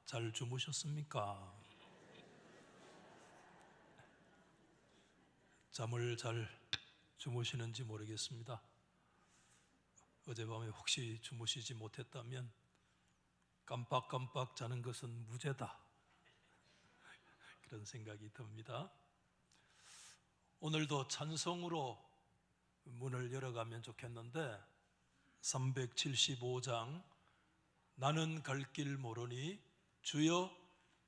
잘 주무셨습니까? 잠을 잘 주무시는지 모르겠습니다. 어젯밤에 혹시 주무시지 못했다면 깜빡깜빡 자는 것은 무죄다, 그런 생각이 듭니다. 오늘도 찬송으로 문을 열어가면 좋겠는데 375장 나는 갈 길 모르니 주여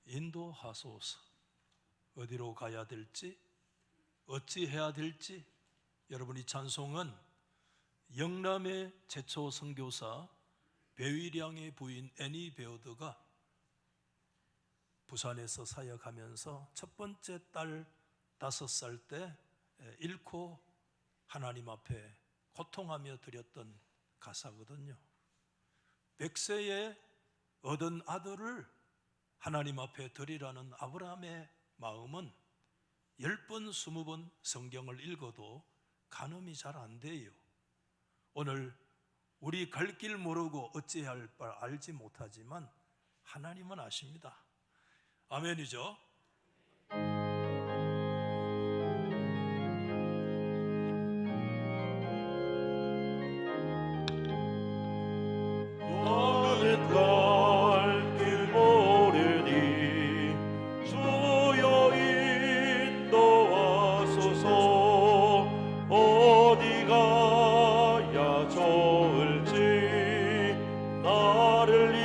인도하소서. 어디로 가야 될지, 어찌해야 될지, 여러분, 이 찬송은 영남의 최초 선교사 배위량의 부인 애니 베어드가 부산에서 사역하면서 첫 번째 딸 5살 때 잃고 하나님 앞에 고통하며 드렸던 가사거든요. 100세에 얻은 아들을 하나님 앞에 드리라는 아브라함의 마음은 10번, 20번 성경을 읽어도 가늠이 잘 안 돼요. 오늘 우리 갈 길 모르고 어찌해야 할 바 알지 못하지만 하나님은 아십니다. 아멘이죠. 나는 갈 길 모르니 주여 인도하소서. 어디 가야 좋을지 나를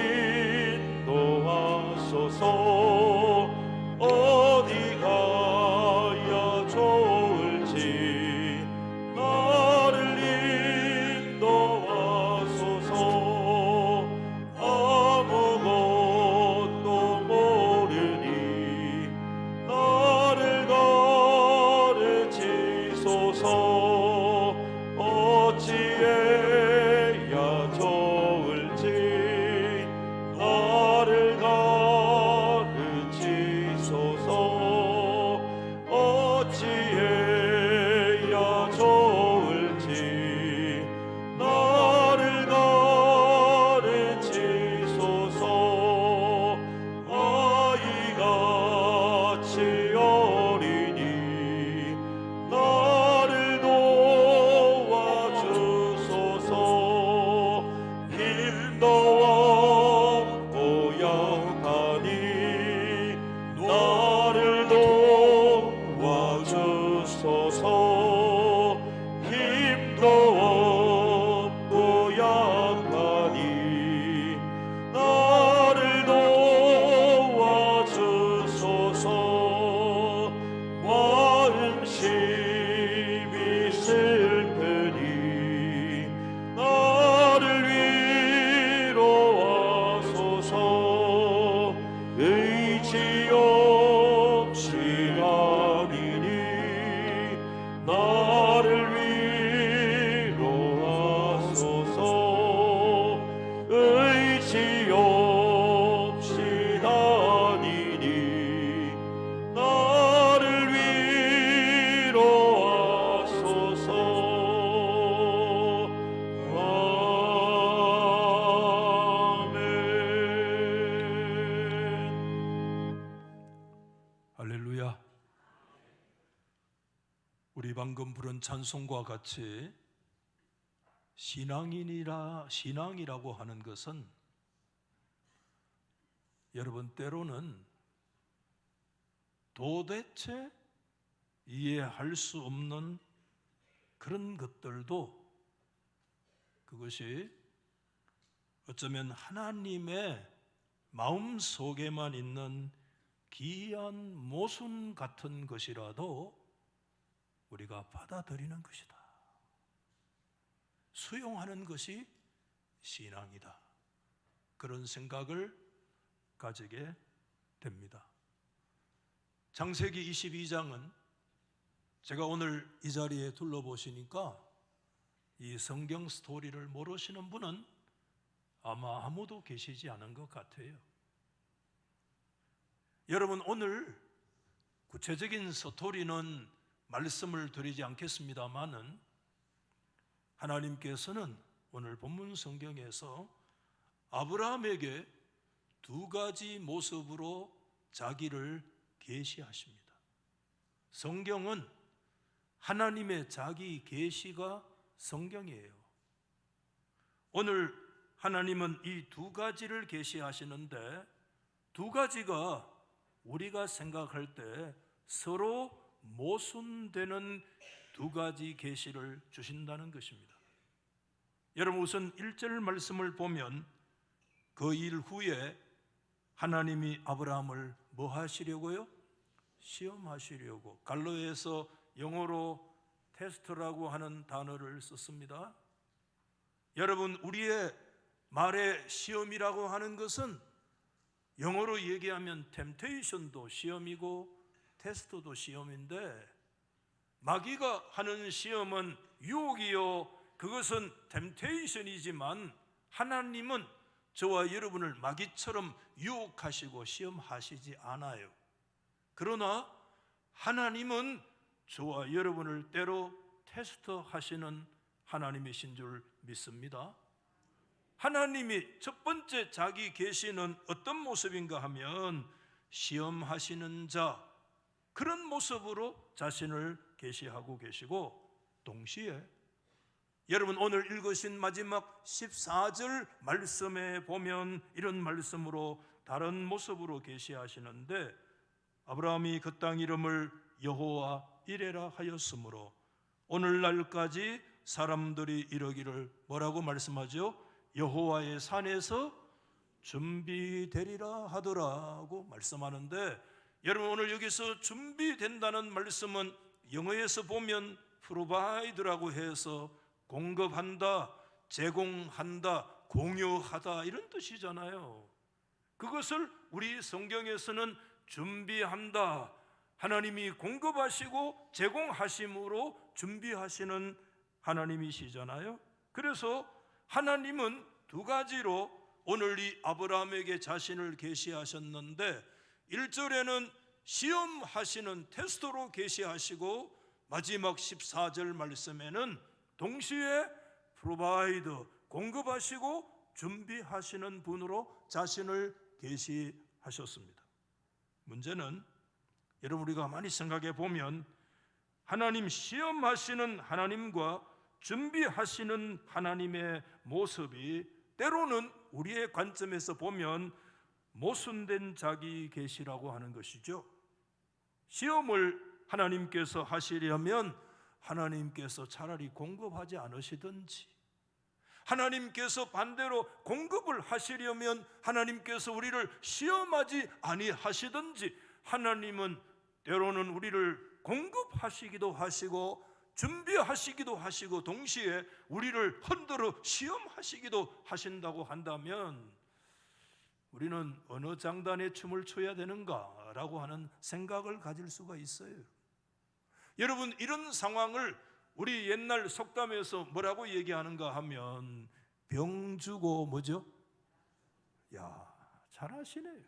인도하소서. 어디 가야 좋을지 나를 인도하소서. 아무것도 모르니 나를 가르치소서. 어찌해야 좋을지 나를 가르치소서. 어찌해야 좋을지 나를 가르치소서. 아이같이 어리니 나를 도와주소서. 힘도 없고 약하니 나를 도와주소서. 힘도 없고 약하니 나를 도와주소서. 마음 심히 슬프니 나를 위로하소서. 의지 없이 아니니 나를 위로하소서. 의지 없이 다니니 나를 위로하소서. 아멘. 할렐루야. 우리 방금 부른 찬송과 같이 신앙이라고 하는 것은 여러분, 때로는 도대체 이해할 수 없는 그런 것들도 그것이 어쩌면 하나님의 마음 속에만 있는 귀한 모순 같은 것이라도 우리가 받아들이는 것이다, 수용하는 것이 신앙이다, 그런 생각을 가지게 됩니다. 창세기 22장은 제가 오늘 이 자리에 둘러보시니까 이 성경 스토리를 모르시는 분은 아마 아무도 계시지 않은 것 같아요. 여러분, 오늘 구체적인 스토리는 말씀을 드리지 않겠습니다마는 하나님께서는 오늘 본문 성경에서 아브라함에게 두 가지 모습으로 자기를 계시하십니다. 성경은 하나님의 자기 계시가 성경이에요. 오늘 하나님은 이 두 가지를 계시하시는데 두 가지가 우리가 생각할 때 서로 모순되는 두 가지 계시를 주신다는 것입니다. 여러분, 우선 1절 말씀을 보면 그 일 후에 하나님이 아브라함을 뭐 하시려고요? 시험하시려고. 갈로에서 영어로 테스트라고 하는 단어를 썼습니다. 여러분, 우리의 말의 시험이라고 하는 것은 영어로 얘기하면 템테이션도 시험이고 테스트도 시험인데, 마귀가 하는 시험은 유혹이요, 그것은 템테이션이지만 하나님은 저와 여러분을 마귀처럼 유혹하시고 시험하시지 않아요. 그러나 하나님은 저와 여러분을 때로 테스트하시는 하나님이신 줄 믿습니다. 하나님이 첫 번째 자기 계시는 어떤 모습인가 하면 시험하시는 자, 그런 모습으로 자신을 계시하고 계시고, 동시에 여러분 오늘 읽으신 마지막 14절 말씀에 보면 이런 말씀으로 다른 모습으로 계시하시는데, 아브라함이 그 땅 이름을 여호와 이레라 하였으므로 오늘날까지 사람들이 이러기를 뭐라고 말씀하죠? 여호와의 산에서 준비되리라 하더라고 말씀하는데, 여러분 오늘 여기서 준비된다는 말씀은 영어에서 보면 provide라고 해서 공급한다, 제공한다, 공유하다 이런 뜻이잖아요. 그것을 우리 성경에서는 준비한다, 하나님이 공급하시고 제공하심으로 준비하시는 하나님이시잖아요. 그래서 하나님은 두 가지로 오늘 이 아브라함에게 자신을 계시하셨는데, 1절에는 시험하시는 테스트로 계시하시고, 마지막 14절 말씀에는 동시에 provide, 공급하시고 준비하시는 분으로 자신을 계시하셨습니다. 문제는 여러분, 우리가 많이 생각해 보면 하나님, 시험하시는 하나님과 준비하시는 하나님의 모습이 때로는 우리의 관점에서 보면 모순된 자기 계시라고 하는 것이죠. 시험을 하나님께서 하시려면 하나님께서 차라리 공급하지 않으시든지, 하나님께서 반대로 공급을 하시려면 하나님께서 우리를 시험하지 아니하시든지, 하나님은 때로는 우리를 공급하시기도 하시고 준비하시기도 하시고 동시에 우리를 흔들어 시험하시기도 하신다고 한다면 우리는 어느 장단에 춤을 춰야 되는가라고 하는 생각을 가질 수가 있어요. 여러분, 이런 상황을 우리 옛날 속담에서 뭐라고 얘기하는가 하면 병 주고 뭐죠? 야, 잘하시네요.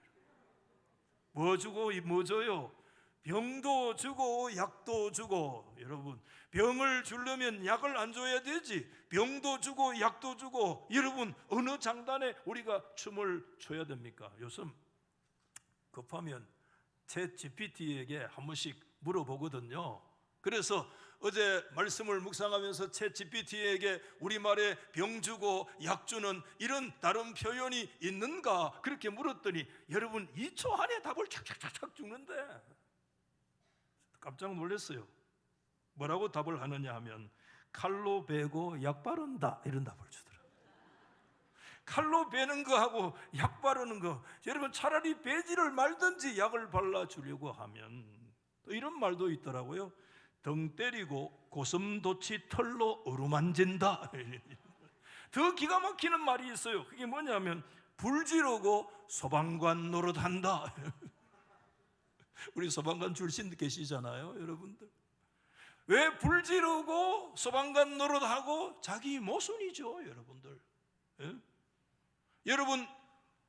뭐 주고 뭐 줘요? 병도 주고 약도 주고. 여러분, 병을 주려면 약을 안 줘야 되지. 병도 주고 약도 주고. 여러분, 어느 장단에 우리가 춤을 춰야 됩니까? 요즘 급하면 챗 GPT에게 한 번씩 물어보거든요. 그래서 어제 말씀을 묵상하면서 챗 GPT에게 우리말에 병 주고 약 주는 이런 다른 표현이 있는가 그렇게 물었더니 여러분 2초 안에 답을 착착착착 주는데 깜짝 놀랐어요. 뭐라고 답을 하느냐 하면 칼로 베고 약 바른다 이런 답을 주더라고요. 칼로 베는 거하고 약 바르는 거, 여러분 차라리 베지를 말든지 약을 발라주려고 하면 또 이런 말도 있더라고요. 등 때리고 고슴도치 털로 어루만진다. 더 기가 막히는 말이 있어요. 그게 뭐냐면 불 지르고 소방관 노릇한다. 우리 소방관 출신 계시잖아요, 여러분들. 왜 불 지르고 소방관 노릇하고? 자기 모순이죠, 여러분들. 예? 여러분,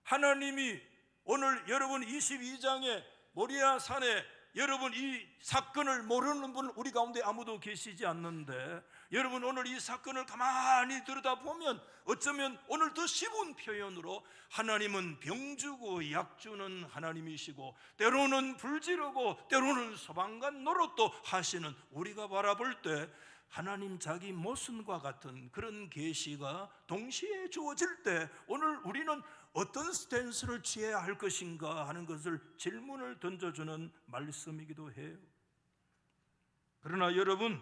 하나님이 오늘 여러분 22장에 모리아 산에 여러분 이 사건을 모르는 분 우리 가운데 아무도 계시지 않는데, 여러분, 오늘 이 사건을 가만히 들여다보면 어쩌면 오늘 더 쉬운 표현으로 하나님은 병주고 약주는 하나님이시고 때로는 불지르고 때로는 소방관 노릇도 하시는 우리가 바라볼 때 하나님 자기 모순과 같은 그런 계시가 동시에 주어질 때 오늘 우리는 어떤 스탠스를 취해야 할 것인가 하는 것을 질문을 던져주는 말씀이기도 해요. 그러나 여러분,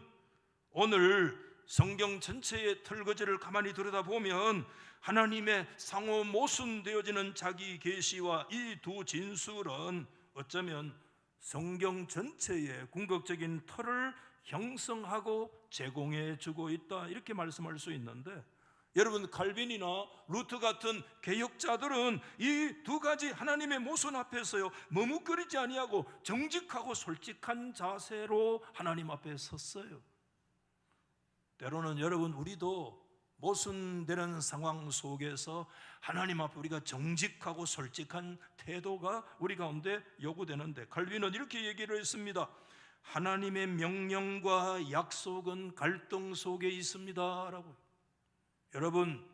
오늘 성경 전체의 틀거지를 가만히 들여다보면 하나님의 상호 모순되어지는 자기 계시와 이 두 진술은 어쩌면 성경 전체의 궁극적인 틀을 형성하고 제공해 주고 있다, 이렇게 말씀할 수 있는데, 여러분, 칼빈이나 루터 같은 개혁자들은 이 두 가지 하나님의 모순 앞에서요 머뭇거리지 아니하고 정직하고 솔직한 자세로 하나님 앞에 섰어요. 때로는 여러분, 우리도 모순되는 상황 속에서 하나님 앞에 우리가 정직하고 솔직한 태도가 우리 가운데 요구되는데, 칼빈은 이렇게 얘기를 했습니다. 하나님의 명령과 약속은 갈등 속에 있습니다 라고. 여러분,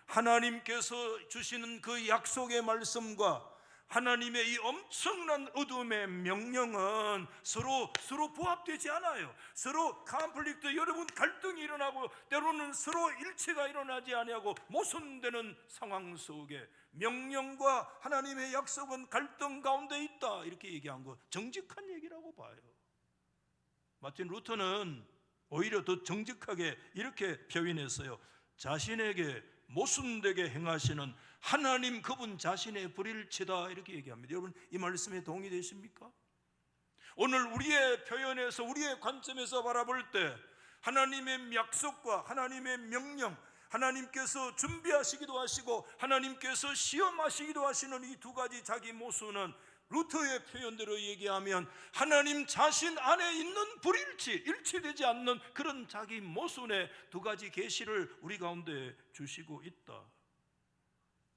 하나님께서 주시는 그 약속의 말씀과 하나님의 이 엄청난 어둠의 명령은 서로 부합되지 않아요. 서로 컨플릭트, 여러분, 갈등이 일어나고 때로는 서로 일치가 일어나지 아니하고 모순되는 상황 속에 명령과 하나님의 약속은 갈등 가운데 있다, 이렇게 얘기한 거 정직한 얘기라고 봐요. 마틴 루터는 오히려 더 정직하게 이렇게 표현했어요. 자신에게 모순되게 행하시는 하나님, 그분 자신의 불일치다, 이렇게 얘기합니다. 여러분, 이 말씀에 동의되십니까? 오늘 우리의 표현에서, 우리의 관점에서 바라볼 때 하나님의 약속과 하나님의 명령, 하나님께서 준비하시기도 하시고 하나님께서 시험하시기도 하시는 이 두 가지 자기 모순은 루터의 표현대로 얘기하면 하나님 자신 안에 있는 불일치, 일치되지 않는 그런 자기 모순의 두 가지 계시를 우리 가운데 주시고 있다.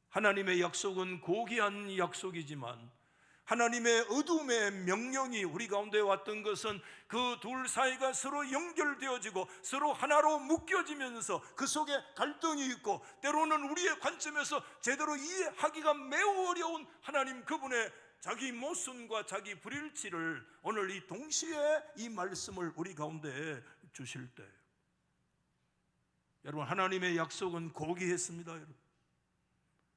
하나님의 약속은 고귀한 약속이지만 하나님의 어둠의 명령이 우리 가운데 왔던 것은 그 둘 사이가 서로 연결되어지고 서로 하나로 묶여지면서 그 속에 갈등이 있고 때로는 우리의 관점에서 제대로 이해하기가 매우 어려운 하나님 그분의 자기 모순과 자기 불일치를 오늘 이 동시에 이 말씀을 우리 가운데 주실 때, 여러분, 하나님의 약속은 고귀했습니다. 여러분,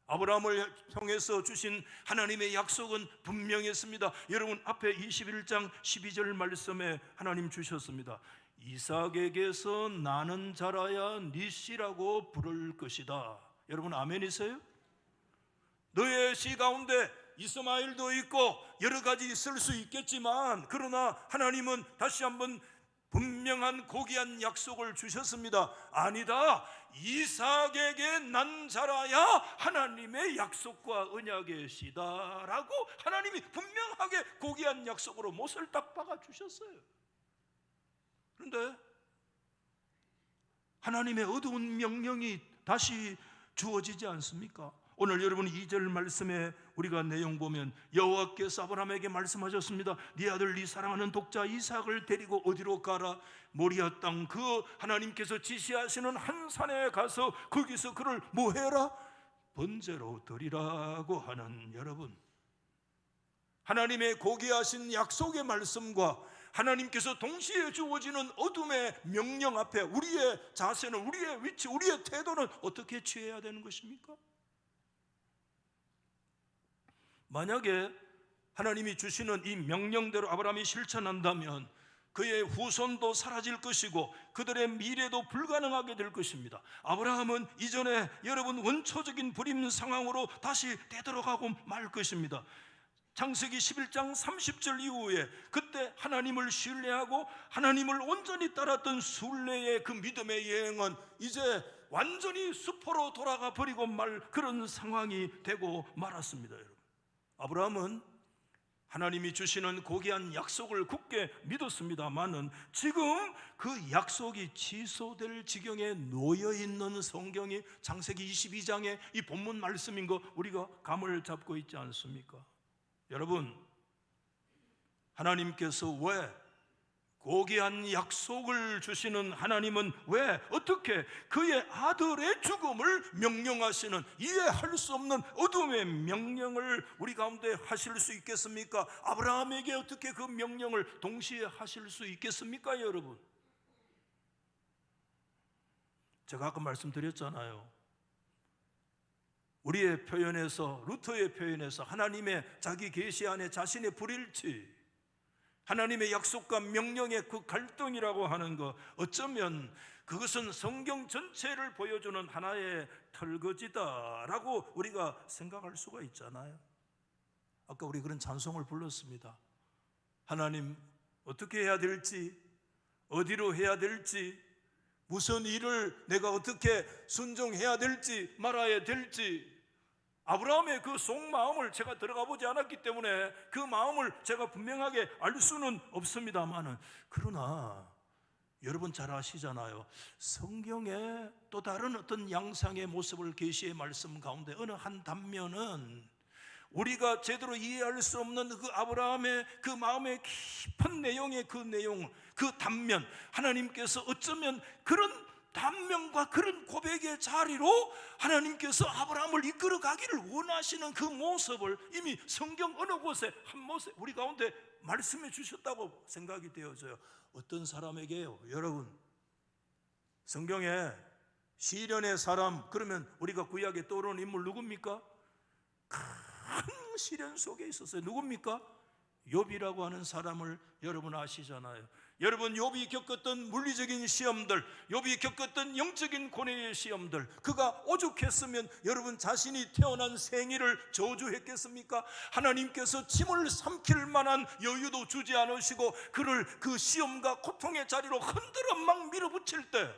아브라함을 통해서 주신 하나님의 약속은 분명했습니다. 여러분, 앞에 21장 12절 말씀에 하나님 주셨습니다. 이삭에게서 나는 자라야 네 씨라고 부를 것이다. 여러분, 아멘이세요? 너의 씨 가운데 이스마엘도 있고 여러 가지 있을 수 있겠지만, 그러나 하나님은 다시 한번 분명한 고귀한 약속을 주셨습니다. 아니다, 이삭에게 난 자라야 하나님의 약속과 언약의 씨다라고 하나님이 분명하게 고귀한 약속으로 못을 딱 박아 주셨어요. 그런데 하나님의 어두운 명령이 다시 주어지지 않습니까? 오늘 여러분 2절 말씀에 우리가 내용 보면 여호와께서 아브라함에게 말씀하셨습니다. 네 아들 네 사랑하는 독자 이삭을 데리고 어디로 가라? 모리아 땅 그 하나님께서 지시하시는 한 산에 가서 거기서 그를 뭐 해라? 번제로 드리라고 하는, 여러분, 하나님의 고귀하신 약속의 말씀과 하나님께서 동시에 주어지는 어둠의 명령 앞에 우리의 자세는, 우리의 위치, 우리의 태도는 어떻게 취해야 되는 것입니까? 만약에 하나님이 주시는 이 명령대로 아브라함이 실천한다면 그의 후손도 사라질 것이고 그들의 미래도 불가능하게 될 것입니다. 아브라함은 이전에 여러분 원초적인 불임 상황으로 다시 되돌아가고 말 것입니다. 창세기 11장 30절 이후에 그때 하나님을 신뢰하고 하나님을 온전히 따랐던 순례의 그 믿음의 여행은 이제 완전히 수포로 돌아가 버리고 말 그런 상황이 되고 말았습니다. 여러분, 아브라함은 하나님이 주시는 고귀한 약속을 굳게 믿었습니다만은 지금 그 약속이 취소될 지경에 놓여 있는 성경이 창세기 22장의 이 본문 말씀인 거 우리가 감을 잡고 있지 않습니까? 여러분, 하나님께서 왜 고귀한 약속을 주시는 하나님은 왜 어떻게 그의 아들의 죽음을 명령하시는 이해할 수 없는 어둠의 명령을 우리 가운데 하실 수 있겠습니까? 아브라함에게 어떻게 그 명령을 동시에 하실 수 있겠습니까, 여러분? 제가 아까 말씀드렸잖아요. 우리의 표현에서, 루터의 표현에서 하나님의 자기 계시 안에 자신의 불일치, 하나님의 약속과 명령의 그 갈등이라고 하는 것, 어쩌면 그것은 성경 전체를 보여주는 하나의 털거지다라고 우리가 생각할 수가 있잖아요. 아까 우리 그런 찬송을 불렀습니다. 하나님 어떻게 해야 될지, 어디로 해야 될지, 무슨 일을 내가 어떻게 순종해야 될지 말아야 될지, 아브라함의 그 속마음을 제가 들어가 보지 않았기 때문에 그 마음을 제가 분명하게 알 수는 없습니다만은, 그러나 여러분 잘 아시잖아요. 성경에 또 다른 어떤 양상의 모습을 계시의 말씀 가운데 어느 한 단면은 우리가 제대로 이해할 수 없는 그 아브라함의 그 마음의 깊은 내용의 그 내용, 그 단면, 하나님께서 어쩌면 그런 단면과 그런 고백의 자리로 하나님께서 아브라함을 이끌어 가기를 원하시는 그 모습을 이미 성경 어느 곳에 한 모습 우리 가운데 말씀해 주셨다고 생각이 되어져요. 어떤 사람에게요, 여러분, 성경에 시련의 사람 그러면 우리가 구약에 떠오르는 인물 누굽니까? 큰 시련 속에 있었어요. 누굽니까? 욥이라고 하는 사람을 여러분 아시잖아요. 여러분, 욥이 겪었던 물리적인 시험들, 욥이 겪었던 영적인 고뇌의 시험들, 그가 오죽했으면 여러분 자신이 태어난 생일을 저주했겠습니까? 하나님께서 침을 삼킬 만한 여유도 주지 않으시고 그를 그 시험과 고통의 자리로 흔들어 막 밀어붙일 때,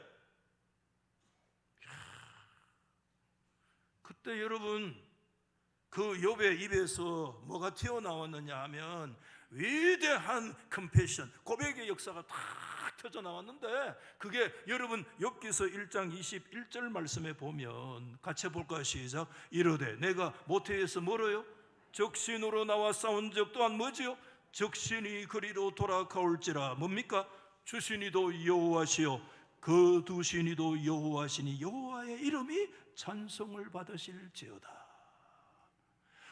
그때 여러분 그 욥의 입에서 뭐가 튀어나왔느냐 하면 위대한 컴패션, 고백의 역사가 다 터져 나왔는데, 그게 여러분 욥기서 1장 21절 말씀에 보면 같이 볼까요? 시작. 이르되 내가 모태에서 멀어요 적신으로 나와 싸운 적 또한 뭐지요? 적신이 그리로 돌아가올지라. 뭡니까? 주신이도 여호와시요 거두신이도 여호와시니 여호와의 이름이 찬송을 받으실지어다.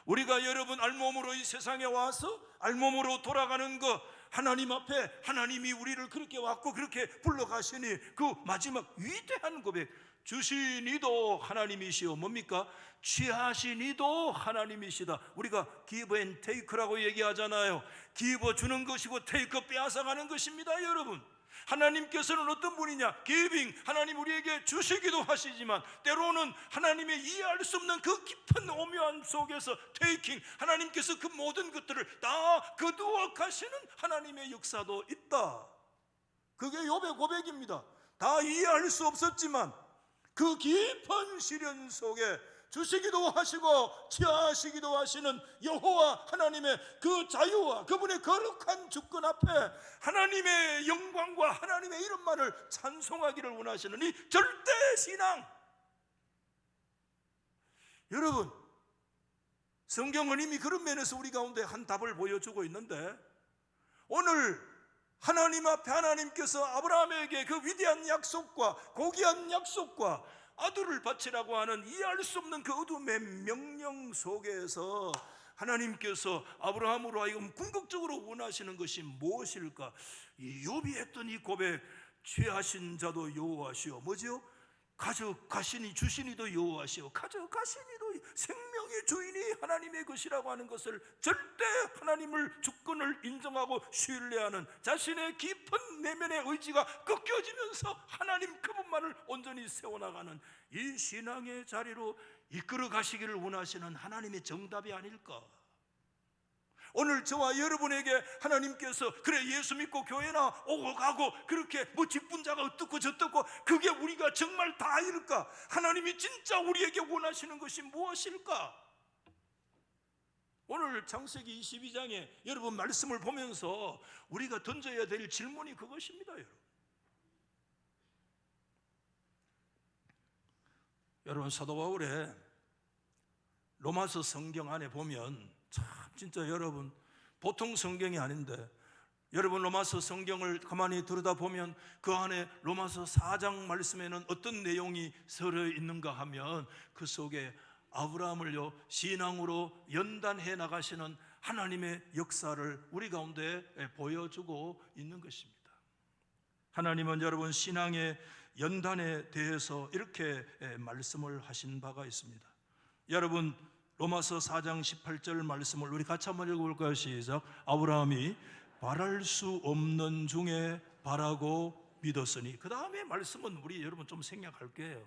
우리가 여러분 알몸으로 이 세상에 와서 알몸으로 돌아가는 것, 하나님 앞에 하나님이 우리를 그렇게 왔고 그렇게 불러가시니 그 마지막 위대한 고백, 주시니도 하나님이시오. 뭡니까? 취하시니도 하나님이시다. 우리가 give and take라고 얘기하잖아요. give 주는 것이고 take 빼앗아가는 것입니다. 여러분, 하나님께서는 어떤 분이냐? giving, 하나님 우리에게 주시기도 하시지만 때로는 하나님의 이해할 수 없는 그 깊은 오묘함 속에서 taking, 하나님께서 그 모든 것들을 다 거두어 가시는 하나님의 역사도 있다. 그게 욥의 고백입니다. 다 이해할 수 없었지만 그 깊은 시련 속에 주시기도 하시고 취하시기도 하시는 여호와 하나님의 그 자유와 그분의 거룩한 주권 앞에 하나님의 영광과 하나님의 이름만을 찬송하기를 원하시는 이 절대 신앙. 여러분, 성경은 이미 그런 면에서 우리 가운데 한 답을 보여주고 있는데, 오늘 하나님 앞에 하나님께서 아브라함에게 그 위대한 약속과 고귀한 약속과 아들을 바치라고 하는 이해할 수 없는 그 어둠의 명령 속에서 하나님께서 아브라함으로 하여금 궁극적으로 원하시는 것이 무엇일까? 이 욥이 했던 이 고백, 취하신 자도 여호와시오. 뭐죠? 가져가시니 주시니도 여호와시오. 가져가시니도 생명의 주인이 하나님의 것이라고 하는 것을 절대 하나님을 주권을 인정하고 신뢰하는 자신의 깊은 내면의 의지가 꺾여지면서 하나님 그분만을 온전히 세워나가는 이 신앙의 자리로 이끌어 가시기를 원하시는 하나님의 정답이 아닐까? 오늘 저와 여러분에게 하나님께서 그래 예수 믿고 교회나 오고 가고 그렇게 뭐 직분자가 어떻고 저떻고 그게 우리가 정말 다일까? 하나님이 진짜 우리에게 원하시는 것이 무엇일까? 오늘 창세기 22장에 여러분 말씀을 보면서 우리가 던져야 될 질문이 그것입니다. 여러분, 사도 바울의 로마서 성경 안에 보면 참 진짜 여러분 보통 성경이 아닌데 여러분 로마서 성경을 가만히 들여다보면 그 안에 로마서 4장 말씀에는 어떤 내용이 서려 있는가 하면 그 속에 아브라함을요 신앙으로 연단해 나가시는 하나님의 역사를 우리 가운데 보여주고 있는 것입니다. 하나님은 여러분 신앙의 연단에 대해서 이렇게 말씀을 하신 바가 있습니다. 여러분 로마서 4장 18절 말씀을 우리 같이 한번 읽어볼까요? 시작. 아브라함이 바랄 수 없는 중에 바라고 믿었으니, 그 다음에 말씀은 우리 여러분 좀 생략할 거예요.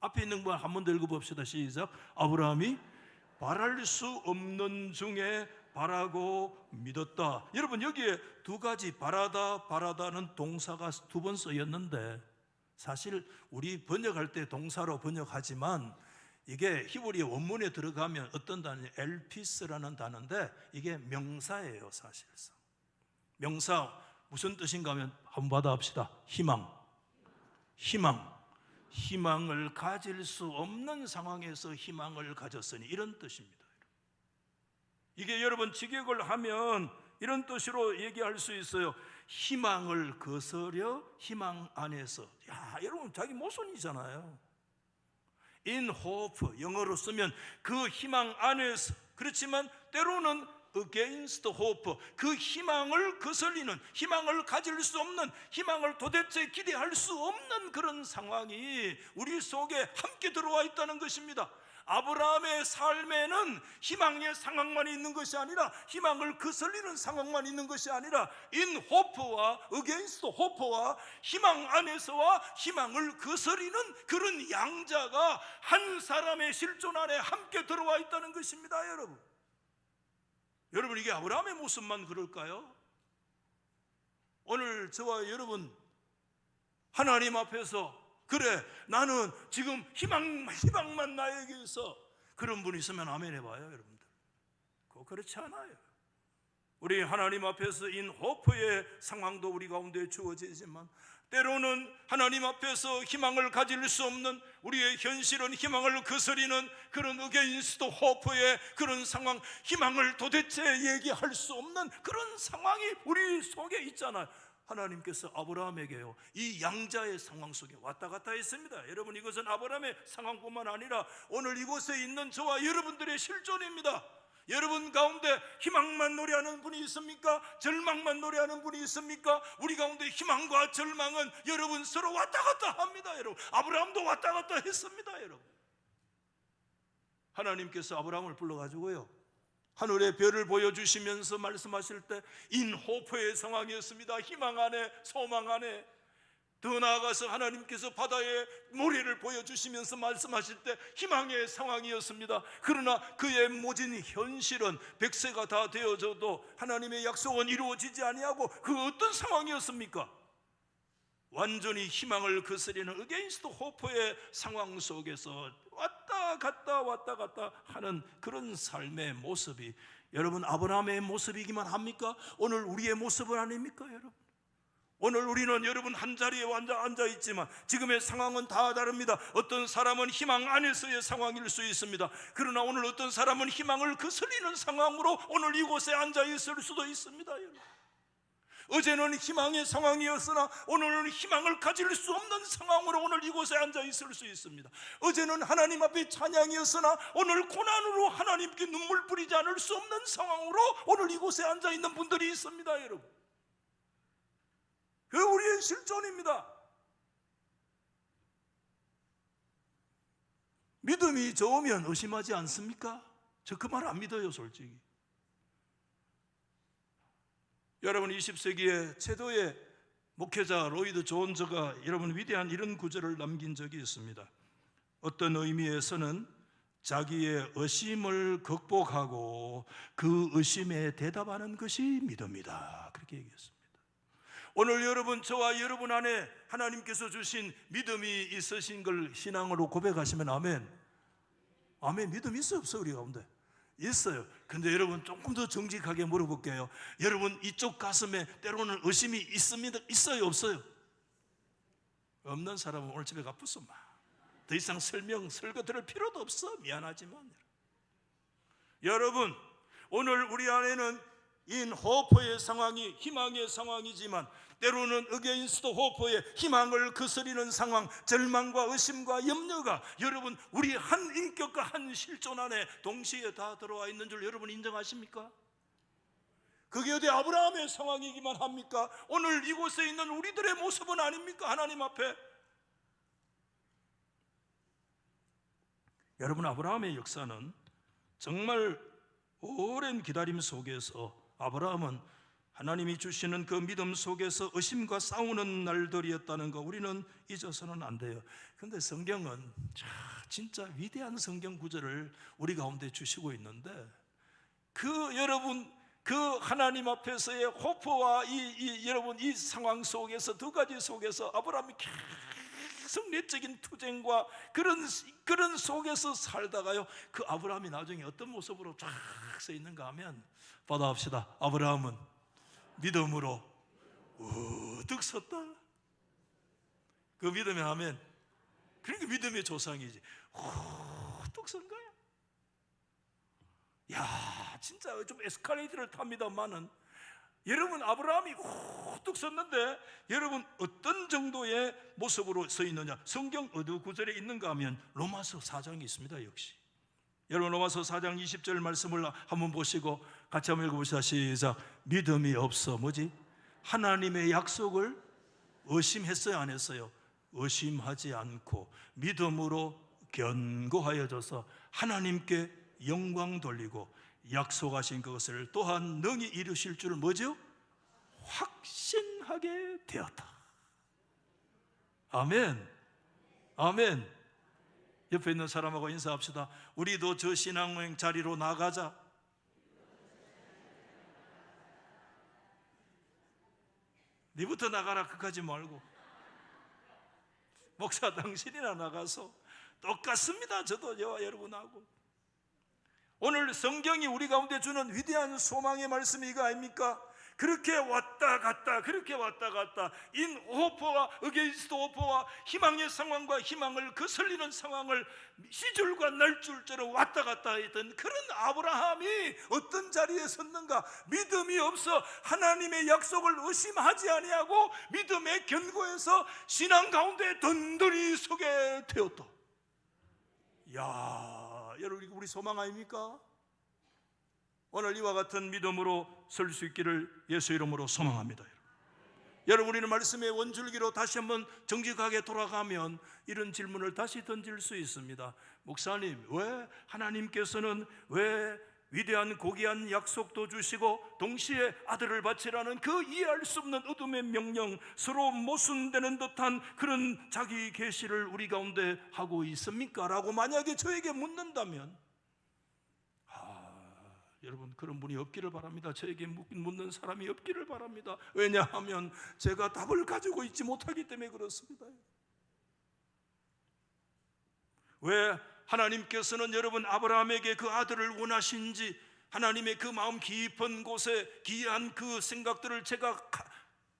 앞에 있는 거 한 번 더 읽어봅시다. 시작. 아브라함이 바랄 수 없는 중에 바라고 믿었다. 여러분 여기에 두 가지 바라다는 동사가 두 번 쓰였는데 사실 우리 번역할 때 동사로 번역하지만 이게 히브리 원문에 들어가면 어떤 단어냐, 엘피스라는 단어인데 이게 명사예요. 사실상 명사 무슨 뜻인가 하면 한번 받아봅시다. 희망을 가질 수 없는 상황에서 희망을 가졌으니, 이런 뜻입니다. 이게 여러분 직역을 하면 이런 뜻으로 얘기할 수 있어요. 희망을 거스려 희망 안에서. 여러분 자기 모순이잖아요. In hope, 영어로 쓰면 그 희망 안에서. 그렇지만 때로는 against hope, 그 희망을 거슬리는, 희망을 가질 수 없는, 희망을 도대체 기대할 수 없는 그런 상황이 우리 속에 함께 들어와 있다는 것입니다. 아브라함의 삶에는 희망의 상황만 있는 것이 아니라, 희망을 거슬리는 상황만 있는 것이 아니라 in hope와 against hope와 희망 안에서와 희망을 거스리는 그런 양자가 한 사람의 실존 안에 함께 들어와 있다는 것입니다. 여러분 이게 아브라함의 모습만 그럴까요? 오늘 저와 여러분 하나님 앞에서 그래 나는 지금 희망만 나에게 있어, 그런 분 있으면 아멘 해봐요. 여러분들 그거 그렇지 않아요. 우리 하나님 앞에서 인 호프의 상황도 우리 가운데 주어지지만 때로는 하나님 앞에서 희망을 가질 수 없는, 우리의 현실은 희망을 거스리는 그런 어게인스트 호프의 그런 상황, 희망을 도대체 얘기할 수 없는 그런 상황이 우리 속에 있잖아요. 하나님께서 아브라함에게요 이 양자의 상황 속에 왔다 갔다 했습니다. 여러분 이것은 아브라함의 상황뿐만 아니라 오늘 이곳에 있는 저와 여러분들의 실존입니다. 여러분 가운데 희망만 노래하는 분이 있습니까? 절망만 노래하는 분이 있습니까? 우리 가운데 희망과 절망은 여러분 서로 왔다 갔다 합니다. 여러분 아브라함도 왔다 갔다 했습니다. 여러분 하나님께서 아브라함을 불러가지고요 하늘의 별을 보여주시면서 말씀하실 때 인호프의 상황이었습니다. 희망 안에, 소망 안에. 더 나아가서 하나님께서 바다의 모래를 보여주시면서 말씀하실 때 희망의 상황이었습니다. 그러나 그의 모진 현실은 100세가 다 되어져도 하나님의 약속은 이루어지지 아니하고 그 어떤 상황이었습니까? 완전히 희망을 거스리는 어게인스트 호프의 상황 속에서 왔다 갔다 하는 그런 삶의 모습이 여러분 아브라함의 모습이기만 합니까? 오늘 우리의 모습은 아닙니까? 여러분 오늘 우리는 여러분 한 자리에 앉아 있지만 지금의 상황은 다 다릅니다. 어떤 사람은 희망 안에서의 상황일 수 있습니다. 그러나 오늘 어떤 사람은 희망을 거스리는 상황으로 오늘 이곳에 앉아 있을 수도 있습니다. 여러분 어제는 희망의 상황이었으나 오늘은 희망을 가질 수 없는 상황으로 오늘 이곳에 앉아 있을 수 있습니다. 어제는 하나님 앞에 찬양이었으나 오늘 고난으로 하나님께 눈물 뿌리지 않을 수 없는 상황으로 오늘 이곳에 앉아 있는 분들이 있습니다. 여러분 그 우리의 실존입니다. 믿음이 좋으면 의심하지 않습니까? 저 그 말 안 믿어요 솔직히. 여러분 20세기의 최도의 목회자 로이드 존즈가 여러분 위대한 이런 구절을 남긴 적이 있습니다. 어떤 의미에서는 자기의 의심을 극복하고 그 의심에 대답하는 것이 믿음이다, 그렇게 얘기했습니다. 오늘 여러분 저와 여러분 안에 하나님께서 주신 믿음이 있으신 걸 신앙으로 고백하시면 아멘. 아멘. 믿음 있어요 없어요? 우리 가운데 있어요. 근데 여러분 조금 더 정직하게 물어볼게요. 여러분 이쪽 가슴에 때로는 의심이 있습니다. 있어요 없어요? 없는 사람은 오늘 집에 가쁘소. 더 이상 설거 들을 필요도 없어. 미안하지만 여러분 오늘 우리 안에는 인 호프의 상황이 희망의 상황이지만 때로는 어게인스트 호프의 희망을 거스리는 상황, 절망과 의심과 염려가 여러분 우리 한 인격과 한 실존 안에 동시에 다 들어와 있는 줄 여러분 인정하십니까? 그게 어디 아브라함의 상황이기만 합니까? 오늘 이곳에 있는 우리들의 모습은 아닙니까? 하나님 앞에. 여러분, 아브라함의 역사는 정말 오랜 기다림 속에서 아브라함은 하나님이 주시는 그 믿음 속에서 의심과 싸우는 날들이었다는 거 우리는 잊어서는 안 돼요. 그런데 성경은 진짜 위대한 성경 구절을 우리 가운데 주시고 있는데 여러분 그 하나님 앞에서의 호프와 여러분 이 상황 속에서 두 가지 속에서 아브라함이 계속 내적인 투쟁과 그런 속에서 살다가요, 그 아브라함이 나중에 어떤 모습으로 쫙 서 있는가 하면 받아봅시다. 아브라함은 믿음으로 우뚝 섰다. 그 믿음의 아멘. 그러니까 믿음의 조상이지. 우뚝 선 거야. 야, 진짜 좀 에스컬레이터를 탑니다만은 여러분 아브라함이 우뚝 섰는데 여러분 어떤 정도의 모습으로 서 있느냐? 성경 어느 구절에 있는가 하면 로마서 4장이 있습니다. 역시 여러분 로마서 4장 20절 말씀을 한번 보시고 같이 한번 읽어보시다. 시작. 믿음이 없어 하나님의 약속을 의심했어요, 안 했어요? 의심하지 않고 믿음으로 견고하여져서 하나님께 영광 돌리고 약속하신 그것을 또한 능히 이루실 줄 확신하게 되었다. 아멘. 아멘. 옆에 있는 사람하고 인사합시다. 우리도 저 신앙여행 자리로 나가자. 네부터 나가라 그까지 말고 목사 당신이나 나가서 똑같습니다. 저도 저와 여러분하고 오늘 성경이 우리 가운데 주는 위대한 소망의 말씀이 이거 아닙니까? 그렇게 왔다 갔다 그렇게 왔다 갔다 인 호포와 어게인스트 호포와 희망의 상황과 희망을 거슬리는 상황을 시줄과 날줄처럼 왔다 갔다 했던 그런 아브라함이 어떤 자리에 섰는가? 믿음이 없어 하나님의 약속을 의심하지 아니하고 믿음의 견고해서 신앙 가운데 든든히 서게 되었다. 야, 여러분 우리 소망 아닙니까? 오늘 이와 같은 믿음으로 설 수 있기를 예수 이름으로 소망합니다. 여러분 우리는 말씀의 원줄기로 다시 한번 정직하게 돌아가면 이런 질문을 다시 던질 수 있습니다. 목사님, 왜 하나님께서는 왜 위대한 고귀한 약속도 주시고 동시에 아들을 바치라는 그 이해할 수 없는 어둠의 명령, 서로 모순되는 듯한 그런 자기 계시를 우리 가운데 하고 있습니까? 라고 만약에 저에게 묻는다면 여러분 그런 분이 없기를 바랍니다. 저에게 묻는 사람이 없기를 바랍니다. 왜냐하면 제가 답을 가지고 있지 못하기 때문에 그렇습니다. 왜 하나님께서는 여러분 아브라함에게 그 아들을 원하신지 하나님의 그 마음 깊은 곳에 귀한 그 생각들을 제가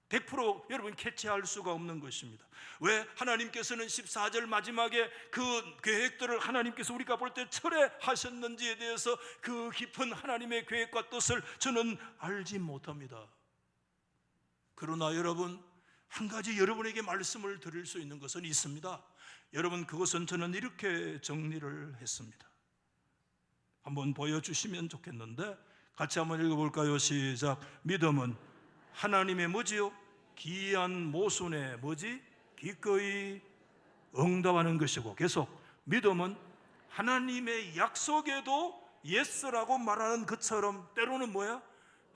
100% 여러분 캐치할 수가 없는 것입니다. 왜 하나님께서는 14절 마지막에 그 계획들을 하나님께서 우리가 볼 때 철회하셨는지에 대해서 그 깊은 하나님의 계획과 뜻을 저는 알지 못합니다. 그러나 여러분 한 가지 여러분에게 말씀을 드릴 수 있는 것은 있습니다. 여러분 그것은 저는 이렇게 정리를 했습니다. 한번 보여주시면 좋겠는데 같이 한번 읽어볼까요? 시작. 믿음은 하나님의 뭐지요? 기이한 모순에 기꺼이 응답하는 것이고, 계속 믿음은 하나님의 약속에도 예스라고 말하는 것처럼 때로는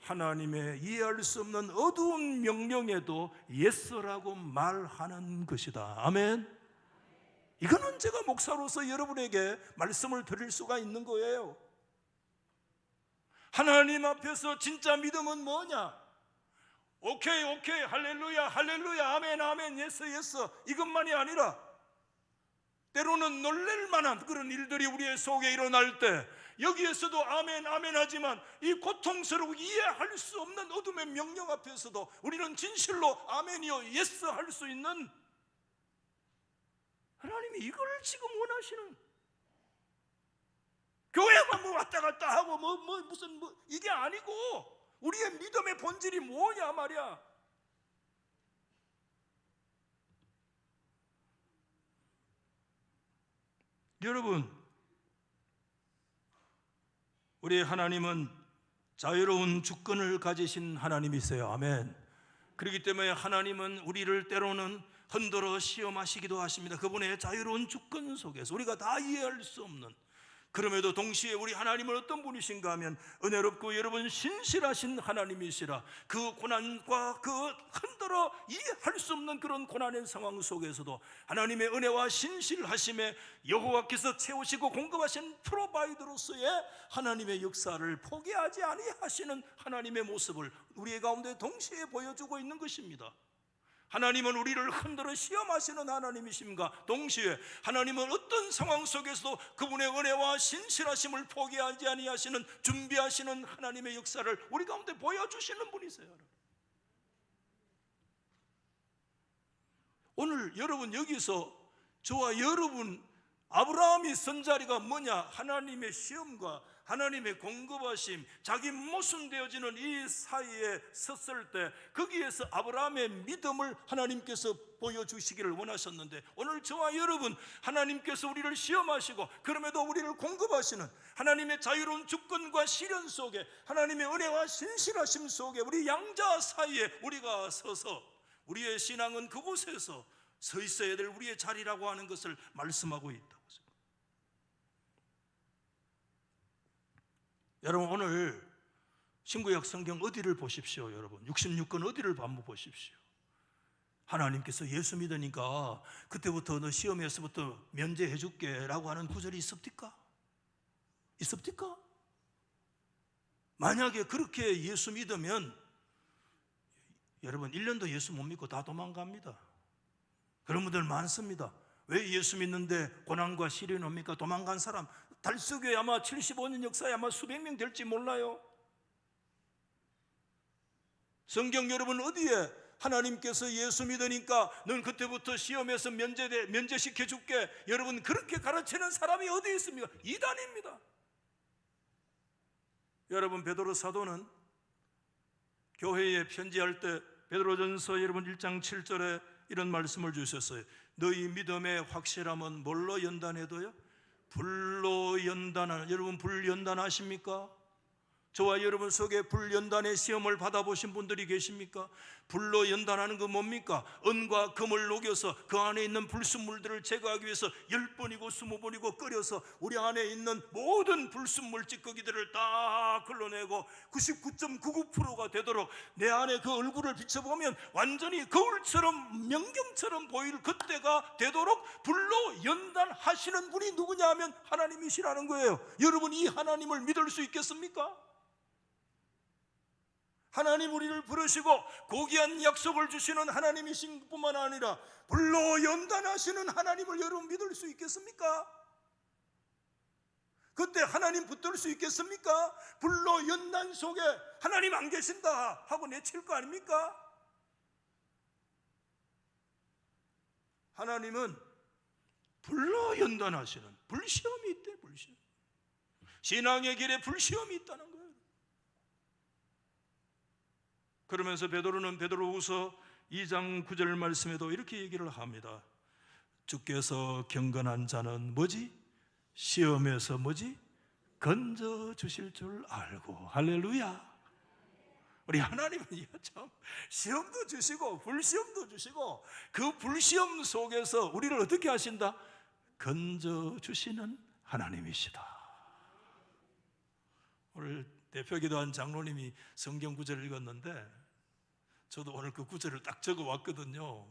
하나님의 이해할 수 없는 어두운 명령에도 예스라고 말하는 것이다. 아멘. 이거는 제가 목사로서 여러분에게 말씀을 드릴 수가 있는 거예요. 하나님 앞에서 진짜 믿음은 뭐냐? 오케이 할렐루야 할렐루야 아멘 아멘 예스 예스 이것만이 아니라 때로는 놀랄 만한 그런 일들이 우리의 속에 일어날 때 여기에서도 아멘 아멘 하지만 이 고통스럽고 이해할 수 없는 어둠의 명령 앞에서도 우리는 진실로 아멘이요 예스 할 수 있는, 하나님이 이걸 지금 원하시는, 교회만 왔다 갔다 하고 무슨 이게 아니고 우리의 믿음의 본질이 뭐냐 말이야. 여러분, 우리 하나님은 자유로운 주권을 가지신 하나님이세요. 아멘. 그렇기 때문에 하나님은 우리를 때로는 흔들어 시험하시기도 하십니다. 그분의 자유로운 주권 속에서 우리가 다 이해할 수 없는, 그럼에도 동시에 우리 하나님은 어떤 분이신가 하면 은혜롭고 여러분 신실하신 하나님이시라. 그 고난과 그 흔들어 이해할 수 없는 그런 고난의 상황 속에서도 하나님의 은혜와 신실하심에 여호와께서 채우시고 공급하신 프로바이더로서의 하나님의 역사를 포기하지 아니하시는 하나님의 모습을 우리의 가운데 동시에 보여주고 있는 것입니다. 하나님은 우리를 흔들어 시험하시는 하나님이십니다. 동시에 하나님은 어떤 상황 속에서도 그분의 은혜와 신실하심을 포기하지 아니하시는, 준비하시는 하나님의 역사를 우리 가운데 보여주시는 분이세요. 오늘 여러분 여기서 저와 여러분, 아브라함이 선 자리가 뭐냐? 하나님의 시험과 하나님의 공급하심, 자기 모순되어지는 이 사이에 섰을 때 거기에서 아브라함의 믿음을 하나님께서 보여주시기를 원하셨는데, 오늘 저와 여러분 하나님께서 우리를 시험하시고 그럼에도 우리를 공급하시는 하나님의 자유로운 주권과 시련 속에, 하나님의 은혜와 신실하심 속에 우리 양자 사이에 우리가 서서 우리의 신앙은 그곳에서 서 있어야 될 우리의 자리라고 하는 것을 말씀하고 있다고. 여러분, 오늘 신구약 성경 어디를 보십시오. 여러분 66권 어디를 한번 보십시오. 하나님께서 예수 믿으니까 그때부터 너 시험에서부터 면제해 줄게 라고 하는 구절이 있습니까? 있습니까? 만약에 그렇게 예수 믿으면 여러분 1년도 예수 못 믿고 다 도망갑니다. 그런 분들 많습니다. 왜 예수 믿는데 고난과 시련이 옵니까? 도망간 사람 달수교에 아마 75년 역사에 아마 수백 명 될지 몰라요. 성경 여러분 어디에 하나님께서 예수 믿으니까 넌 그때부터 시험에서 면제시켜 줄게, 여러분 그렇게 가르치는 사람이 어디 있습니까? 이단입니다. 여러분, 베드로 사도는 교회에 편지할 때 베드로전서 여러분 1장 7절에 이런 말씀을 주셨어요. 너희 믿음의 확실함은 뭘로 연단해도요? 불로 연단하는, 여러분 불 연단하십니까? 저와 여러분 속에 불 연단의 시험을 받아보신 분들이 계십니까? 불로 연단하는 거 뭡니까? 은과 금을 녹여서 그 안에 있는 불순물들을 제거하기 위해서 10번이고 20번이고 끓여서 우리 안에 있는 모든 불순물 찌꺼기들을 다 걸러내고 99.99%가 되도록 내 안에 그 얼굴을 비춰보면 완전히 거울처럼 명경처럼 보일 그때가 되도록 불로 연단하시는 분이 누구냐 하면 하나님이시라는 거예요. 여러분, 이 하나님을 믿을 수 있겠습니까? 하나님 우리를 부르시고 고귀한 약속을 주시는 하나님이신 뿐만 아니라 불로 연단하시는 하나님을 여러분 믿을 수 있겠습니까? 그때 하나님 붙들 수 있겠습니까? 불로 연단 속에 하나님 안 계신다 하고 내칠 거 아닙니까? 하나님은 불로 연단하시는 불시험이 있대. 불시험. 신앙의 길에 불시험이 있다는 거예요. 그러면서 베드로는 베드로후서 2장 9절 말씀에도 이렇게 얘기를 합니다. 주께서 경건한 자는 뭐지? 시험에서 뭐지? 건져 주실 줄 알고. 할렐루야. 우리 하나님은 참 시험도 주시고 불시험도 주시고 그 불시험 속에서 우리를 어떻게 하신다? 건져 주시는 하나님이시다. 오늘 대표기도한 장로님이 성경 구절을 읽었는데 저도 오늘 그 구절을 딱 적어 왔거든요.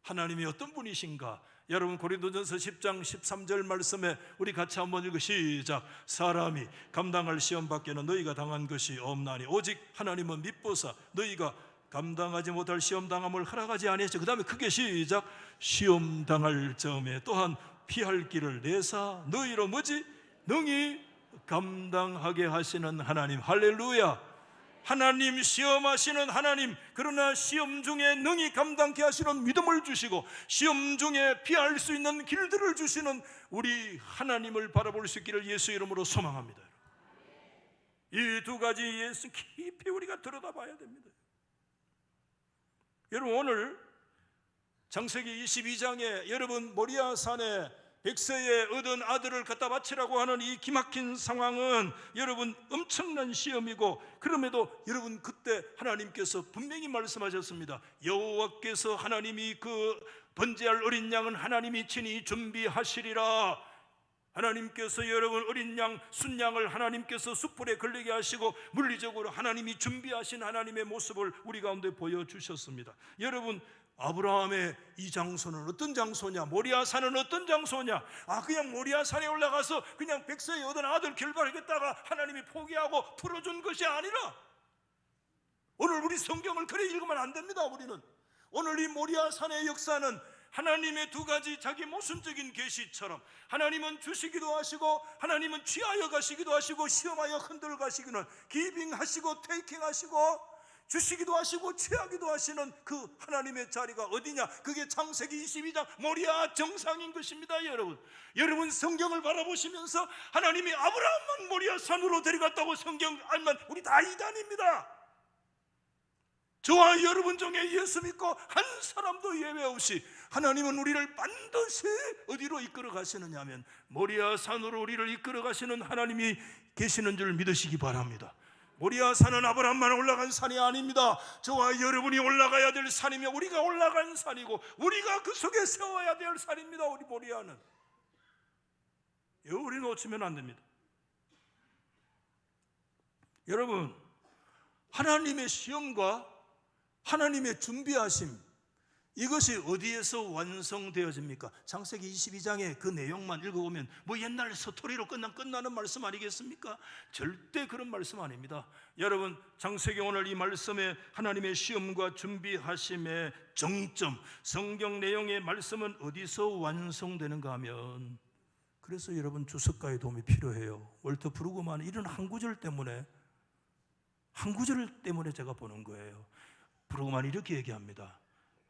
하나님이 어떤 분이신가? 여러분 고린도전서 10장 13절 말씀에 우리 같이 한번 읽어 시작. 사람이 감당할 시험 밖에는 너희가 당한 것이 없나니 오직 하나님은 미쁘사 너희가 감당하지 못할 시험 당함을 허락하지 아니하시고, 그 다음에 크게 시작. 시험 당할 점에 또한 피할 길을 내사 너희로 뭐지? 능히 감당하게 하시는 하나님. 할렐루야. 하나님 시험하시는 하나님, 그러나 시험 중에 능히 감당케 하시는 믿음을 주시고 시험 중에 피할 수 있는 길들을 주시는 우리 하나님을 바라볼 수 있기를 예수 이름으로 소망합니다. 이 두 가지 예수 깊이 깊이 우리가 들여다봐야 됩니다. 여러분, 오늘 창세기 22장에 여러분 모리아산에 백세에 얻은 아들을 갖다 바치라고 하는 이 기막힌 상황은 여러분 엄청난 시험이고, 그럼에도 여러분 그때 하나님께서 분명히 말씀하셨습니다. 여호와께서 하나님이 그 번제할 어린 양은 하나님이 친히 준비하시리라. 하나님께서 여러분 어린 양, 순양을 하나님께서 숯불에 걸리게 하시고 물리적으로 하나님이 준비하신 하나님의 모습을 우리 가운데 보여주셨습니다. 여러분, 아브라함의 이 장소는 어떤 장소냐? 모리아산은 어떤 장소냐? 그냥 모리아산에 올라가서 그냥 백세에 얻은 아들 결박하겠다가 하나님이 포기하고 풀어준 것이 아니라, 오늘 우리 성경을 그래 읽으면 안 됩니다. 우리는 오늘 이 모리아산의 역사는 하나님의 두 가지 자기 모순적인 계시처럼, 하나님은 주시기도 하시고 하나님은 취하여 가시기도 하시고 시험하여 흔들어 가시기는, 기빙하시고 테이킹하시고 주시기도 하시고 취하기도 하시는 그 하나님의 자리가 어디냐? 그게 창세기 22장 모리아 정상인 것입니다. 여러분 성경을 바라보시면서 하나님이 아브라함만 모리아 산으로 데려갔다고 성경 알면 우리 다 이단입니다. 저와 여러분 중에 예수 믿고 한 사람도 예외 없이 하나님은 우리를 반드시 어디로 이끌어 가시느냐 하면 모리아 산으로 우리를 이끌어 가시는 하나님이 계시는 줄 믿으시기 바랍니다. 모리아산은 아브라함만 올라간 산이 아닙니다. 저와 여러분이 올라가야 될 산이며 우리가 올라간 산이고 우리가 그 속에 세워야 될 산입니다. 우리 모리아는 우리 놓치면 안 됩니다. 여러분, 하나님의 시험과 하나님의 준비하심, 이것이 어디에서 완성되어집니까? 창세기 22장의 그 내용만 읽어보면 뭐 옛날 서토리로 끝나는 말씀 아니겠습니까? 절대 그런 말씀 아닙니다. 여러분, 창세기 오늘 이 말씀에 하나님의 시험과 준비하심의 정점, 성경 내용의 말씀은 어디서 완성되는가 하면, 그래서 여러분 주석가의 도움이 필요해요. 월터 브루그만 이런 한 구절 때문에 제가 보는 거예요. 브루그만이 이렇게 얘기합니다.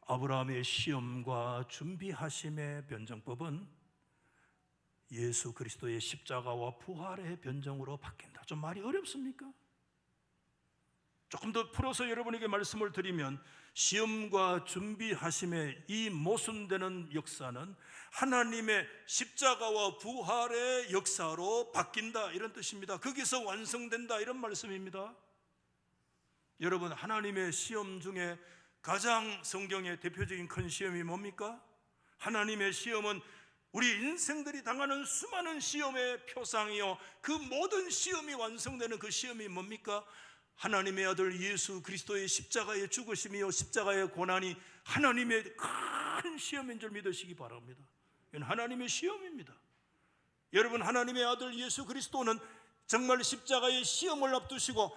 아브라함의 시험과 준비하심의 변정법은 예수 그리스도의 십자가와 부활의 변정으로 바뀐다. 좀 말이 어렵습니까? 조금 더 풀어서 여러분에게 말씀을 드리면, 시험과 준비하심의 이 모순되는 역사는 하나님의 십자가와 부활의 역사로 바뀐다, 이런 뜻입니다. 거기서 완성된다, 이런 말씀입니다. 여러분, 하나님의 시험 중에 가장 성경의 대표적인 큰 시험이 뭡니까? 하나님의 시험은 우리 인생들이 당하는 수많은 시험의 표상이요, 그 모든 시험이 완성되는 그 시험이 뭡니까? 하나님의 아들 예수 그리스도의 십자가의 죽으심이요 십자가의 고난이 하나님의 큰 시험인 줄 믿으시기 바랍니다. 이건 하나님의 시험입니다. 여러분, 하나님의 아들 예수 그리스도는 정말 십자가의 시험을 앞두시고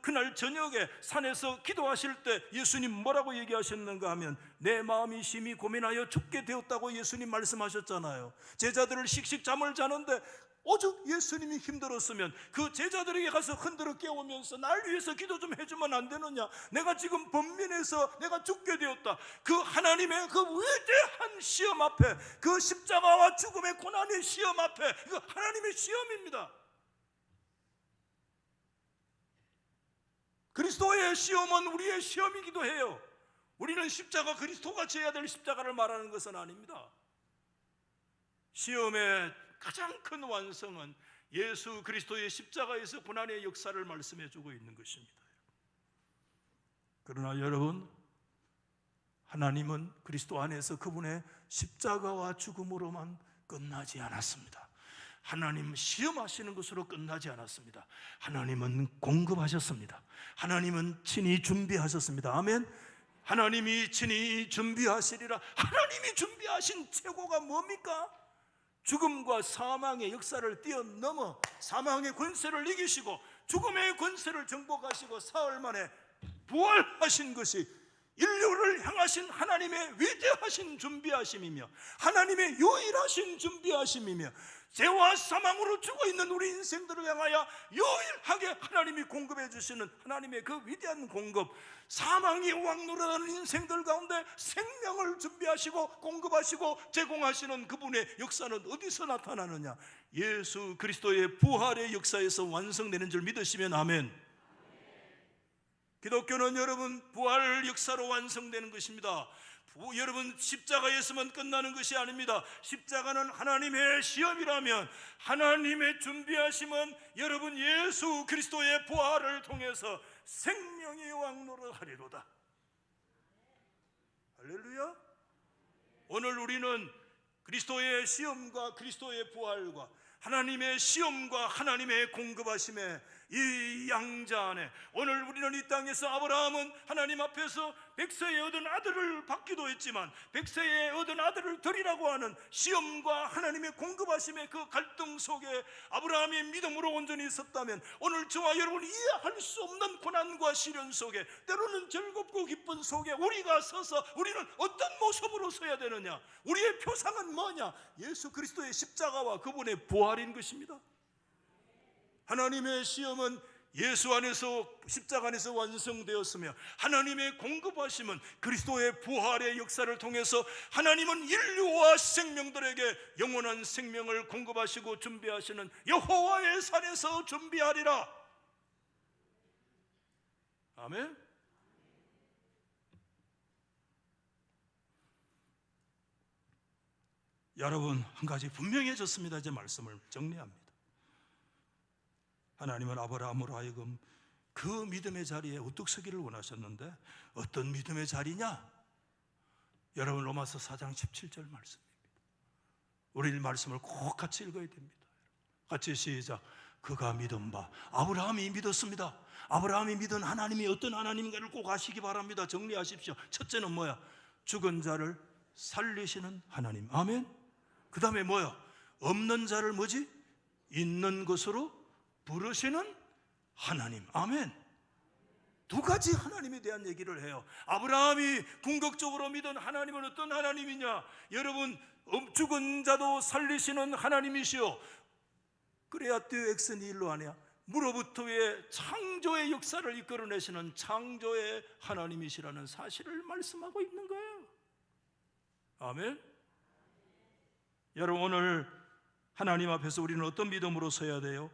그날 저녁에 산에서 기도하실 때 예수님 뭐라고 얘기하셨는가 하면, 내 마음이 심히 고민하여 죽게 되었다고 예수님 말씀하셨잖아요. 제자들을 씩씩 잠을 자는데 오죽 예수님이 힘들었으면 그 제자들에게 가서 흔들어 깨우면서 날 위해서 기도 좀 해주면 안 되느냐, 내가 지금 번민해서 내가 죽게 되었다. 그 하나님의 그 위대한 시험 앞에, 그 십자가와 죽음의 고난의 시험 앞에, 이거 하나님의 시험입니다. 그리스도의 시험은 우리의 시험이기도 해요. 우리는 십자가, 그리스도가 져야 될 십자가를 말하는 것은 아닙니다. 시험의 가장 큰 완성은 예수 그리스도의 십자가에서 고난의 역사를 말씀해 주고 있는 것입니다. 그러나 여러분, 하나님은 그리스도 안에서 그분의 십자가와 죽음으로만 끝나지 않았습니다. 하나님 시험하시는 것으로 끝나지 않았습니다. 하나님은 공급하셨습니다. 하나님은 친히 준비하셨습니다. 아멘. 하나님이 친히 준비하시리라. 하나님이 준비하신 최고가 뭡니까? 죽음과 사망의 역사를 뛰어넘어 사망의 권세를 이기시고 죽음의 권세를 정복하시고 사흘 만에 부활하신 것이 인류를 향하신 하나님의 위대하신 준비하심이며 하나님의 유일하신 준비하심이며 죄와 사망으로 죽어있는 우리 인생들을 향하여 유일하게 하나님이 공급해 주시는 하나님의 그 위대한 공급, 사망이 왕노릇하는 인생들 가운데 생명을 준비하시고 공급하시고 제공하시는 그분의 역사는 어디서 나타나느냐? 예수 그리스도의 부활의 역사에서 완성되는 줄 믿으시면 아멘. 기독교는 여러분 부활 역사로 완성되는 것입니다. 여러분 십자가에서만 끝나는 것이 아닙니다. 십자가는 하나님의 시험이라면 하나님의 준비하심은 여러분 예수 그리스도의 부활을 통해서 생명의 왕노릇하리로다. 할렐루야. 오늘 우리는 그리스도의 시험과 그리스도의 부활과 하나님의 시험과 하나님의 공급하심에 이 양자 안에 오늘 우리는 이 땅에서 아브라함은 하나님 앞에서 100세에 얻은 아들을 받기도 했지만 100세에 얻은 아들을 드리라고 하는 시험과 하나님의 공급하심의 그 갈등 속에 아브라함의 믿음으로 온전히 섰다면 오늘 저와 여러분이 이해할 수 없는 고난과 시련 속에 때로는 즐겁고 기쁜 속에 우리가 서서 우리는 어떤 모습으로 서야 되느냐? 우리의 표상은 뭐냐? 예수 그리스도의 십자가와 그분의 부활인 것입니다. 하나님의 시험은 예수 안에서 십자가 안에서 완성되었으며 하나님의 공급하심은 그리스도의 부활의 역사를 통해서 하나님은 인류와 생명들에게 영원한 생명을 공급하시고 준비하시는 여호와의 산에서 준비하리라. 아멘. 여러분, 한 가지 분명해졌습니다. 이제 말씀을 정리합니다. 하나님은 아브라함으로 하여금 그 믿음의 자리에 우뚝 서기를 원하셨는데 어떤 믿음의 자리냐? 여러분 로마서 4장 17절 말씀입니다. 우리 말씀을 꼭 같이 읽어야 됩니다. 같이 시작. 그가 믿은 바 아브라함이 믿었습니다. 아브라함이 믿은 하나님이 어떤 하나님인가를 꼭 아시기 바랍니다. 정리하십시오. 첫째는 뭐야? 죽은 자를 살리시는 하나님. 아멘. 그 다음에 뭐야? 없는 자를 뭐지? 있는 것으로 부르시는 하나님. 아멘. 두 가지 하나님에 대한 얘기를 해요. 아브라함이 궁극적으로 믿은 하나님은 어떤 하나님이냐? 여러분, 죽은 자도 살리시는 하나님이시오. 크레아티오 엑스 니힐로 아니야? 무로부터의 창조의 역사를 이끌어내시는 창조의 하나님이시라는 사실을 말씀하고 있는 거예요. 아멘. 여러분, 오늘 하나님 앞에서 우리는 어떤 믿음으로 서야 돼요?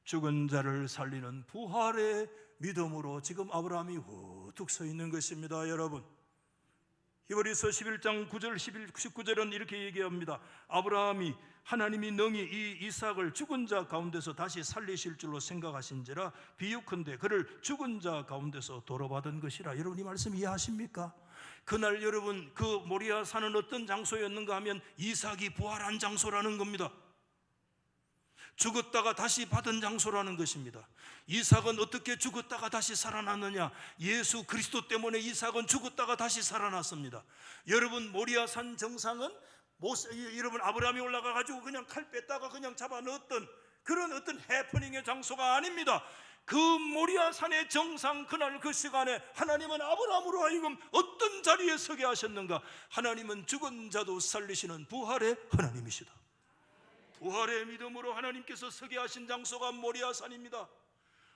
죽은 자를 살리는 부활의 믿음으로 지금 아브라함이 우뚝 서 있는 것입니다. 여러분, 히브리서 11장 9절 19절은 이렇게 얘기합니다. 아브라함이 하나님이 능히 이 이삭을 죽은 자 가운데서 다시 살리실 줄로 생각하신지라 비유컨대 그를 죽은 자 가운데서 도로받은 것이라. 여러분, 이 말씀 이해하십니까? 그날 여러분 그 모리아 산은 어떤 장소였는가 하면 이삭이 부활한 장소라는 겁니다. 죽었다가 다시 받은 장소라는 것입니다. 이삭은 어떻게 죽었다가 다시 살아났느냐? 예수 그리스도 때문에 이삭은 죽었다가 다시 살아났습니다. 여러분, 모리아산 정상은 여러분 아브라함이 올라가가지고 그냥 칼 뺐다가 그냥 잡아 넣었던 그런 어떤 해프닝의 장소가 아닙니다. 그 모리아산의 정상 그날 그 시간에 하나님은 아브라함으로 하여금 어떤 자리에 서게 하셨는가? 하나님은 죽은 자도 살리시는 부활의 하나님이시다. 부활의 믿음으로 하나님께서 서게 하신 장소가 모리아산입니다.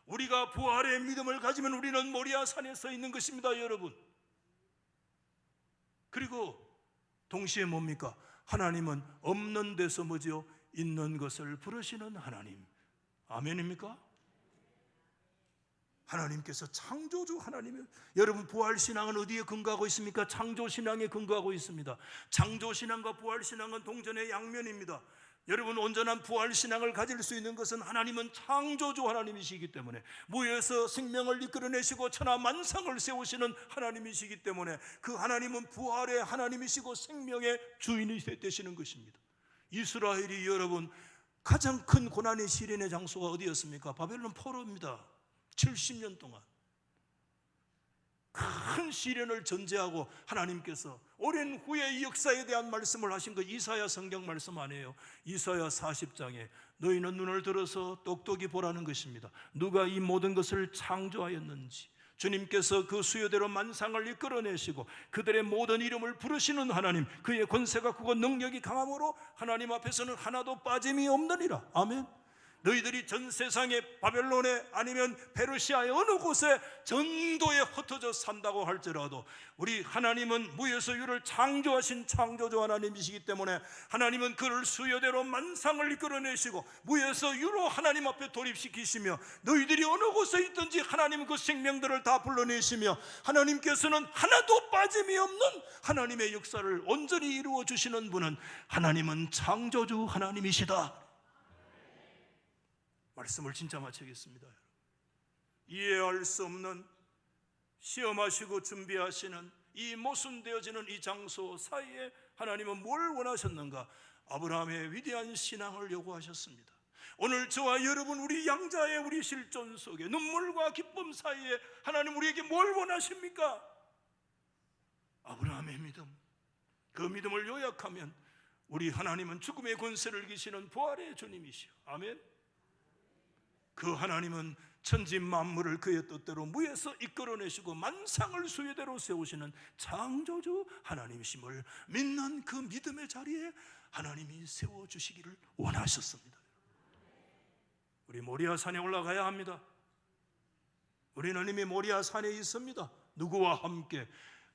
우리가 부활의 믿음을 가지면 우리는 모리아산에 서 있는 것입니다, 여러분. 그리고 동시에 뭡니까? 하나님은 없는 데서 뭐죠? 있는 것을 부르시는 하나님. 아멘입니까? 하나님께서 창조주 하나님이에요. 여러분, 부활신앙은 어디에 근거하고 있습니까? 창조신앙에 근거하고 있습니다. 창조신앙과 부활신앙은 동전의 양면입니다. 여러분, 온전한 부활신앙을 가질 수 있는 것은 하나님은 창조주 하나님이시기 때문에 무에서 생명을 이끌어내시고 천하 만상을 세우시는 하나님이시기 때문에 그 하나님은 부활의 하나님이시고 생명의 주인이 되시는 것입니다. 이스라엘이 여러분 가장 큰 고난의 시련의 장소가 어디였습니까? 바벨론 포로입니다. 70년 동안 큰 시련을 전제하고 하나님께서 오랜 후에 이 역사에 대한 말씀을 하신 거 이사야 성경 말씀 아니에요. 이사야 40장에 너희는 눈을 들어서 똑똑히 보라는 것입니다. 누가 이 모든 것을 창조하였는지, 주님께서 그 수요대로 만상을 이끌어내시고 그들의 모든 이름을 부르시는 하나님, 그의 권세가 크고 능력이 강함으로 하나님 앞에서는 하나도 빠짐이 없느니라. 아멘. 너희들이 전 세상의 바벨론에 아니면 페르시아의 어느 곳에 전도에 흩어져 산다고 할지라도 우리 하나님은 무에서 유를 창조하신 창조주 하나님이시기 때문에 하나님은 그를 수요대로 만상을 이끌어내시고 무에서 유로 하나님 앞에 돌입시키시며 너희들이 어느 곳에 있든지 하나님 그 생명들을 다 불러내시며 하나님께서는 하나도 빠짐이 없는 하나님의 역사를 온전히 이루어 주시는 분은 하나님은 창조주 하나님이시다. 말씀을 진짜 마치겠습니다. 이해할 수 없는 시험하시고 준비하시는 이 모순되어지는 이 장소 사이에 하나님은 뭘 원하셨는가? 아브라함의 위대한 신앙을 요구하셨습니다. 오늘 저와 여러분 우리 양자의 우리 실존 속에 눈물과 기쁨 사이에 하나님 우리에게 뭘 원하십니까? 아브라함의 믿음, 그 믿음을 요약하면 우리 하나님은 죽음의 권세를 이기시는 부활의 주님이시오. 아멘. 그 하나님은 천지 만물을 그의 뜻대로 무에서 이끌어내시고 만상을 수요대로 세우시는 창조주 하나님이심을 믿는 그 믿음의 자리에 하나님이 세워주시기를 원하셨습니다. 우리 모리아산에 올라가야 합니다. 우리는 이미 모리아산에 있습니다. 누구와 함께?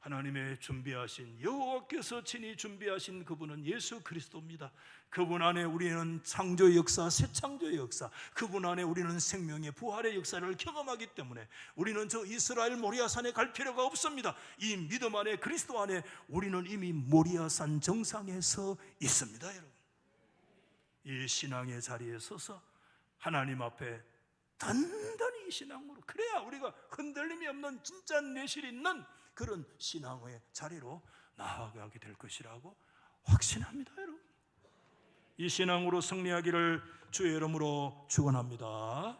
하나님의 준비하신 여호와께서 친히 준비하신 그분은 예수 그리스도입니다. 그분 안에 우리는 창조의 역사, 새 창조의 역사, 그분 안에 우리는 생명의 부활의 역사를 경험하기 때문에 우리는 저 이스라엘 모리아산에 갈 필요가 없습니다. 이 믿음 안에 그리스도 안에 우리는 이미 모리아산 정상에 서 있습니다. 여러분, 이 신앙의 자리에 서서 하나님 앞에 단단히 이 신앙으로, 그래야 우리가 흔들림이 없는 진짜 내실 있는 그런 신앙의 자리로 나아가게 될 것이라고 확신합니다. 여러분, 이 신앙으로 승리하기를 주의 이름으로 축원합니다.